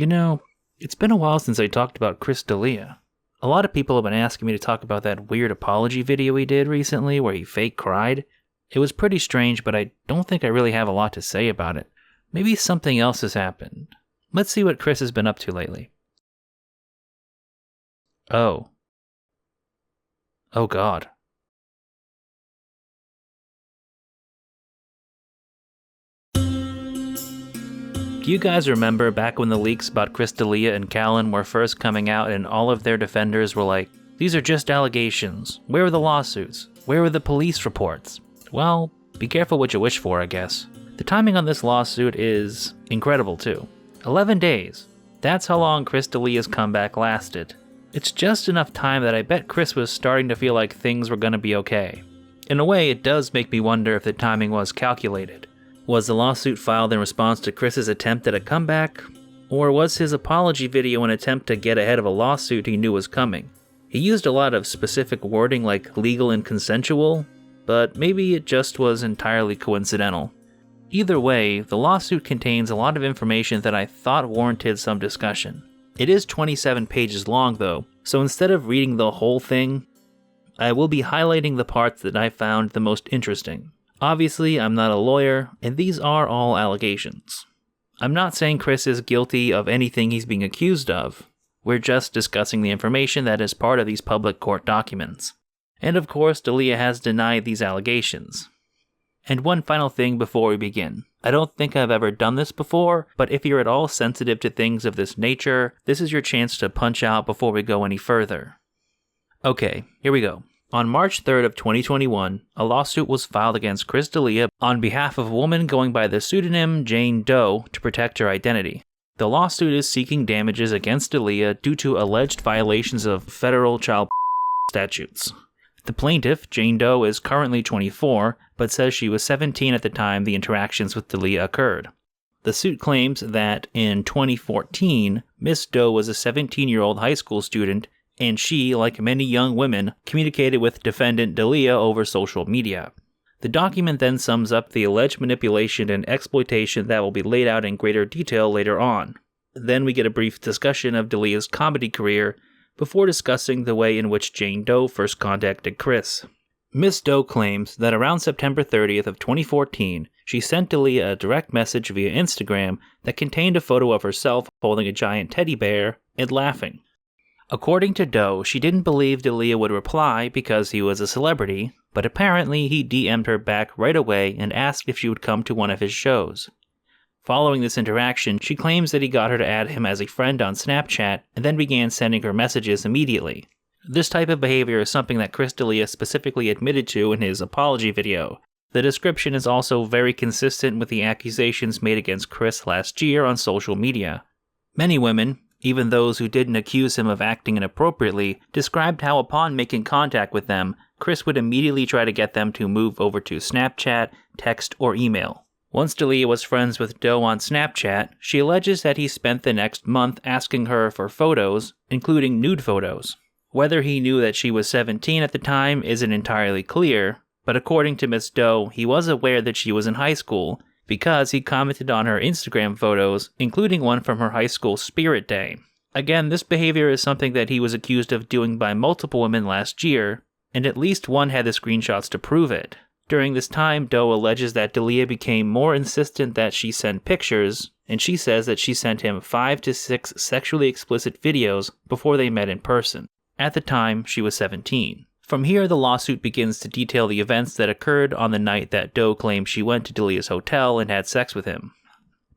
You know, it's been a while since I talked about Chris D'Elia. A lot of people have been asking me to talk about that weird apology video he did recently where he fake cried. It was pretty strange, but I don't think I really have a lot to say about it. Maybe something else has happened. Let's see what Chris has been up to lately. Oh God. Do you guys remember back when the leaks about Chris D'Elia and Callan were first coming out and all of their defenders were like, these are just allegations. Where are the lawsuits? Where are the police reports? Well, be careful what you wish for, I guess. The timing on this lawsuit is incredible too. 11 days. That's how long Chris D'Elia's comeback lasted. It's just enough time that I bet Chris was starting to feel like things were gonna be okay. In a way, it does make me wonder if the timing was calculated. Was the lawsuit filed in response to Chris's attempt at a comeback? Or was his apology video an attempt to get ahead of a lawsuit he knew was coming? He used a lot of specific wording like legal and consensual, but maybe it just was entirely coincidental. Either way, the lawsuit contains a lot of information that I thought warranted some discussion. It is 27 pages long though, so instead of reading the whole thing, I will be highlighting the parts that I found the most interesting. Obviously, I'm not a lawyer, and these are all allegations. I'm not saying Chris is guilty of anything he's being accused of. We're just discussing the information that is part of these public court documents. And of course, D'Elia has denied these allegations. And one final thing before we begin. I don't think I've ever done this before, but if you're at all sensitive to things of this nature, this is your chance to punch out before we go any further. Okay, here we go. On March 3rd of 2021, a lawsuit was filed against Chris D'Elia on behalf of a woman going by the pseudonym Jane Doe to protect her identity. The lawsuit is seeking damages against D'Elia due to alleged violations of federal child statutes. The plaintiff, Jane Doe, is currently 24, but says she was 17 at the time the interactions with D'Elia occurred. The suit claims that in 2014, Miss Doe was a 17-year-old high school student, and she, like many young women, communicated with defendant D'Elia over social media. The document then sums up the alleged manipulation and exploitation that will be laid out in greater detail later on. Then we get a brief discussion of D'Elia's comedy career before discussing the way in which Jane Doe first contacted Chris. Miss Doe claims that around September 30th of 2014, she sent D'Elia a direct message via Instagram that contained a photo of herself holding a giant teddy bear and laughing. According to Doe, she didn't believe D'Elia would reply because he was a celebrity, but apparently he DM'd her back right away and asked if she would come to one of his shows. Following this interaction, she claims that he got her to add him as a friend on Snapchat and then began sending her messages immediately. This type of behavior is something that Chris D'Elia specifically admitted to in his apology video. The description is also very consistent with the accusations made against Chris last year on social media. Many women, even those who didn't accuse him of acting inappropriately, described how upon making contact with them, Chris would immediately try to get them to move over to Snapchat, text, or email. Once D'Elia was friends with Doe on Snapchat, she alleges that he spent the next month asking her for photos, including nude photos. Whether he knew that she was 17 at the time isn't entirely clear, but according to Miss Doe, he was aware that she was in high school, because he commented on her Instagram photos, including one from her high school spirit day. Again, this behavior is something that he was accused of doing by multiple women last year, and at least one had the screenshots to prove it. During this time, Doe alleges that D'Elia became more insistent that she send pictures, and she says that she sent him 5 to 6 sexually explicit videos before they met in person. At the time, she was 17. From here, the lawsuit begins to detail the events that occurred on the night that Doe claims she went to D'Elia's hotel and had sex with him.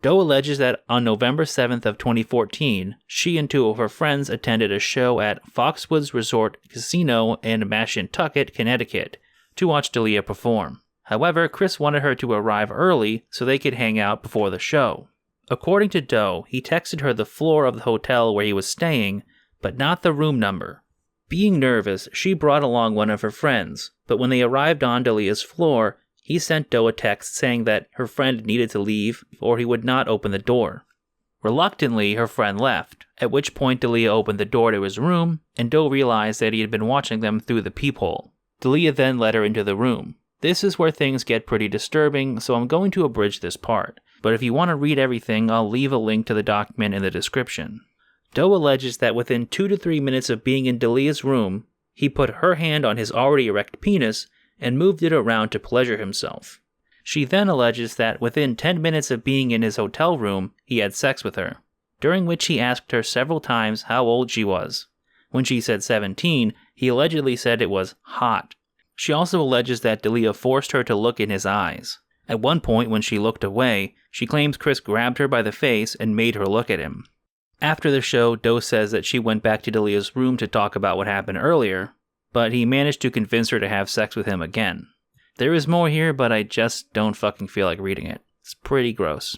Doe alleges that on November 7th of 2014, she and 2 of her friends attended a show at Foxwoods Resort Casino in Mashantucket, Connecticut, to watch D'Elia perform. However, Chris wanted her to arrive early so they could hang out before the show. According to Doe, he texted her the floor of the hotel where he was staying, but not the room number. Being nervous, she brought along one of her friends, but when they arrived on D'Elia's floor, he sent Doe a text saying that her friend needed to leave or he would not open the door. Reluctantly, her friend left, at which point D'Elia opened the door to his room, and Doe realized that he had been watching them through the peephole. D'Elia then led her into the room. This is where things get pretty disturbing, so I'm going to abridge this part. but if you want to read everything, I'll leave a link to the document in the description. Doe alleges that within 2 to 3 minutes of being in D'Elia's room, he put her hand on his already erect penis and moved it around to pleasure himself. She then alleges that within 10 minutes of being in his hotel room, he had sex with her, during which he asked her several times how old she was. When she said 17, he allegedly said it was hot. She also alleges that D'Elia forced her to look in his eyes. At one point, when she looked away, she claims Chris grabbed her by the face and made her look at him. After the show, Doe says that she went back to D'Elia's room to talk about what happened earlier, but he managed to convince her to have sex with him again. There is more here, but I just don't fucking feel like reading it. It's pretty gross.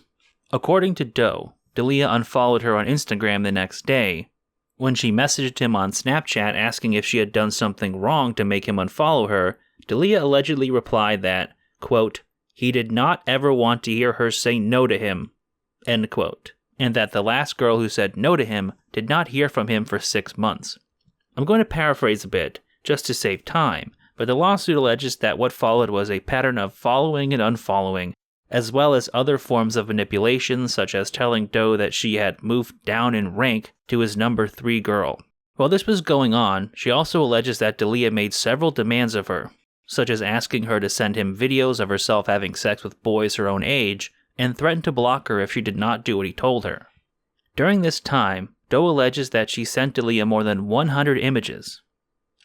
According to Doe, D'Elia unfollowed her on Instagram the next day. When she messaged him on Snapchat asking if she had done something wrong to make him unfollow her, D'Elia allegedly replied that, quote, he did not ever want to hear her say no to him, end quote, and that the last girl who said no to him did not hear from him for 6 months. I'm going to paraphrase a bit, just to save time, but the lawsuit alleges that what followed was a pattern of following and unfollowing, as well as other forms of manipulation such as telling Doe that she had moved down in rank to his number 3 girl. While this was going on, she also alleges that D'Elia made several demands of her, such as asking her to send him videos of herself having sex with boys her own age, and threatened to block her if she did not do what he told her. During this time, Doe alleges that she sent D'Elia more than 100 images,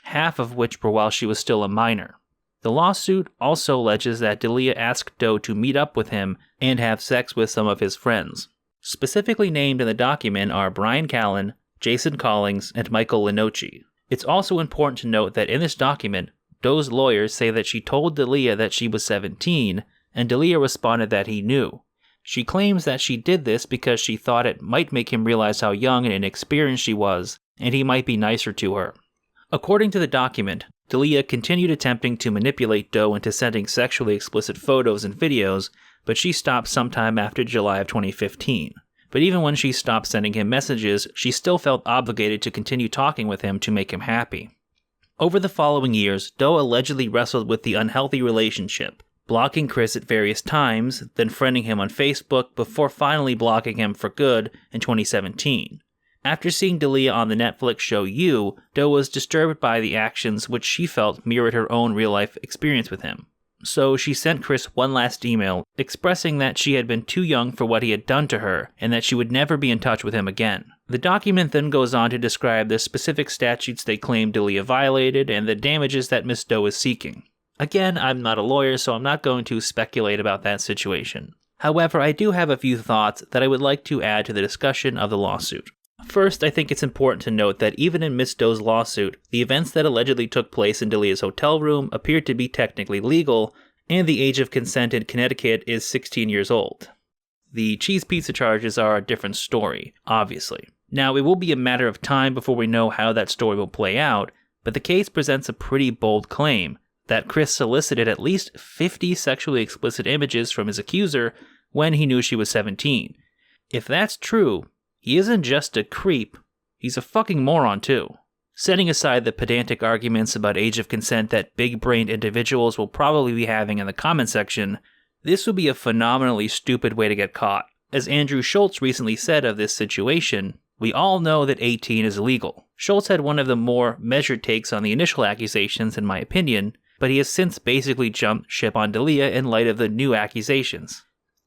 half of which were while she was still a minor. The lawsuit also alleges that D'Elia asked Doe to meet up with him and have sex with some of his friends. Specifically named in the document are Brian Callen, Jason Collings, and Michael Lenoci. It's also important to note that in this document, Doe's lawyers say that she told D'Elia that she was 17, and D'Elia responded that he knew. She claims that she did this because she thought it might make him realize how young and inexperienced she was, and he might be nicer to her. According to the document, D'Elia continued attempting to manipulate Doe into sending sexually explicit photos and videos, but she stopped sometime after July of 2015. But even when she stopped sending him messages, she still felt obligated to continue talking with him to make him happy. Over the following years, Doe allegedly wrestled with the unhealthy relationship, blocking Chris at various times, then friending him on Facebook before finally blocking him for good in 2017. After seeing D'Elia on the Netflix show You, Doe was disturbed by the actions which she felt mirrored her own real-life experience with him. So she sent Chris one last email, expressing that she had been too young for what he had done to her, and that she would never be in touch with him again. The document then goes on to describe the specific statutes they claim D'Elia violated and the damages that Miss Doe is seeking. Again, I'm not a lawyer, so I'm not going to speculate about that situation. However, I do have a few thoughts that I would like to add to the discussion of the lawsuit. First, I think it's important to note that even in Miss Doe's lawsuit, the events that allegedly took place in D'Elia's hotel room appeared to be technically legal, and the age of consent in Connecticut is 16 years old. The cheese pizza charges are a different story, obviously. Now, it will be a matter of time before we know how that story will play out, but the case presents a pretty bold claim that Chris solicited at least 50 sexually explicit images from his accuser when he knew she was 17. If that's true, he isn't just a creep, he's a fucking moron too. Setting aside the pedantic arguments about age of consent that big-brained individuals will probably be having in the comment section, this would be a phenomenally stupid way to get caught. As Andrew Schultz recently said of this situation, we all know that 18 is legal. Schultz had one of the more measured takes on the initial accusations in my opinion, but he has since basically jumped ship on D'Elia in light of the new accusations.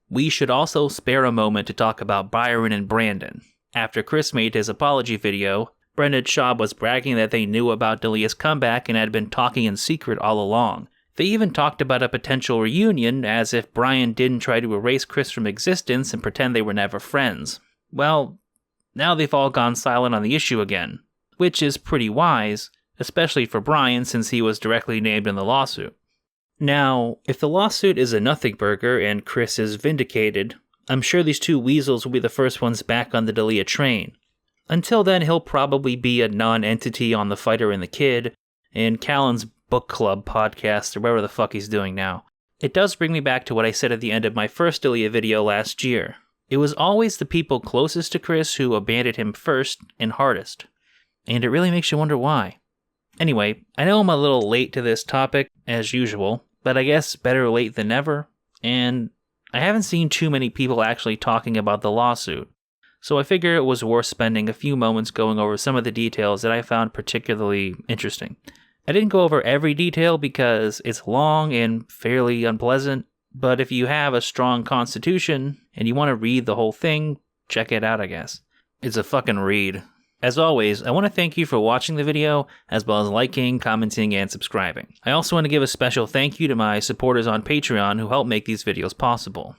We should also spare a moment to talk about Byron and Brandon. After Chris made his apology video, Brendan Schaub was bragging that they knew about D'Elia's comeback and had been talking in secret all along. They even talked about a potential reunion as if Brian didn't try to erase Chris from existence and pretend they were never friends. Well, now they've all gone silent on the issue again, which is pretty wise, especially for Brian since he was directly named in the lawsuit. Now, if the lawsuit is a nothing burger and Chris is vindicated, I'm sure these two weasels will be the first ones back on the D'Elia train. Until then, he'll probably be a non-entity on The Fighter and the Kid, and Callan's book club podcast, or whatever the fuck he's doing now. It does bring me back to what I said at the end of my first D'Elia video last year. It was always the people closest to Chris who abandoned him first and hardest. And it really makes you wonder why. Anyway, I know I'm a little late to this topic, as usual, but I guess better late than never, and I haven't seen too many people actually talking about the lawsuit, so I figure it was worth spending a few moments going over some of the details that I found particularly interesting. I didn't go over every detail because it's long and fairly unpleasant, but if you have a strong constitution and you want to read the whole thing, check it out, I guess. It's a fucking read. As always, I want to thank you for watching the video, as well as liking, commenting, and subscribing. I also want to give a special thank you to my supporters on Patreon who help make these videos possible.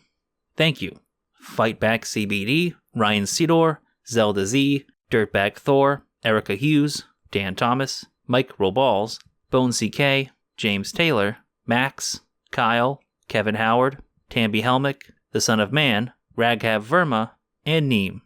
Thank you. Fightback CBD, Ryan Cedor, Zelda Z, Dirtbag Thor, Erica Hughes, Dan Thomas, Mike Roballs, Bone CK, James Taylor, Max, Kyle, Kevin Howard, Tamby Helmick, The Son of Man, Raghav Verma, and Neem.